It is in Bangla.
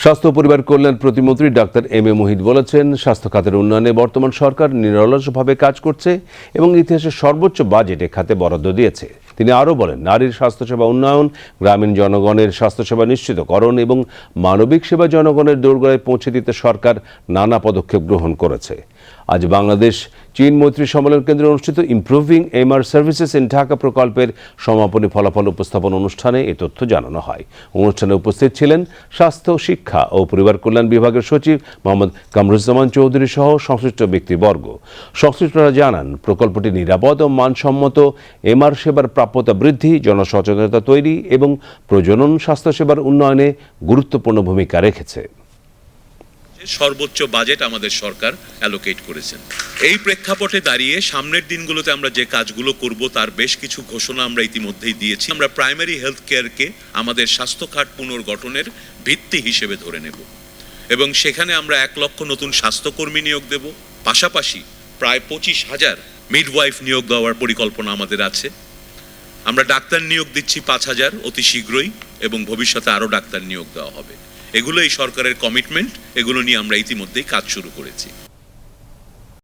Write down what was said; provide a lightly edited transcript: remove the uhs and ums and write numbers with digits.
স্বাস্থ্য ও পরিবার কল্যাণ প্রতিমন্ত্রী ডাক্তার এম এ মুহিত বলেছেন, স্বাস্থ্য খাতের উন্নয়নে বর্তমান সরকার নিরলসভাবে কাজ করছে এবং ইতিহাসের সর্বোচ্চ বাজেট এ খাতে বরাদ্দ দিয়েছে। তিনি আরও বলেন, নারীর স্বাস্থ্যসেবা উন্নয়ন, গ্রামীণ জনগণের স্বাস্থ্যসেবা নিশ্চিতকরণ এবং মানবিক সেবা জনগণের দোরগোড়ায় পৌঁছে দিতে সরকার নানা পদক্ষেপ গ্রহণ করেছে। আজ বাংলাদেশ চীন মৈত্রী সম্মেলন কেন্দ্রে অনুষ্ঠিত improving MR services in Dhaka প্রকল্পের সমাপনী ফলাফল উপস্থাপন অনুষ্ঠানে এ তথ্য জানানো হয়। অনুষ্ঠানে উপস্থিত ছিলেন স্বাস্থ্য, শিক্ষা ও পরিবার কল্যাণ বিভাগের সচিব মোহাম্মদ কামরুজ্জামান চৌধুরী সহ সংশ্লিষ্ট ব্যক্তিবর্গ। সংশ্লিষ্টরা জানান, প্রকল্পটি নিরাপদ ও মানসম্মত এমআর সেবার প্রাপ্যতা বৃদ্ধি, জনসচেতনতা তৈরি এবং প্রজনন স্বাস্থ্যসেবার উন্নয়নে গুরুত্বপূর্ণ ভূমিকা রেখেছে। সর্বোচ্চ বাজেট আমাদের সরকার অ্যালোকেট করেছেন। এই প্রেক্ষাপটে দাঁড়িয়ে সামনের দিনগুলোতে আমরা যে কাজগুলো করব তার বেশ কিছু ঘোষণা আমরা ইতিমধ্যেই দিয়েছি। আমরা প্রাইমারি হেলথ কেয়ারকে আমাদের স্বাস্থ্য খাত পুনর্গঠনের ভিত্তি হিসেবে ধরে নেব এবং সেখানে আমরা 1 লক্ষ নতুন স্বাস্থ্যকর্মী নিয়োগ দেব। পাশাপাশি প্রায় 25,000 মিডওয়াইফ নিয়োগ দেওয়ার পরিকল্পনা আমাদের আছে। আমরা ডাক্তার নিয়োগ দিচ্ছি 5,000 অতি শীঘ্রই এবং ভবিষ্যতে আরও ডাক্তার নিয়োগ দেওয়া হবে। এগুলো এই সরকারের কমিটমেন্ট, এগুলো নিয়ে আমরা ইতিমধ্যেই কাজ শুরু করেছি।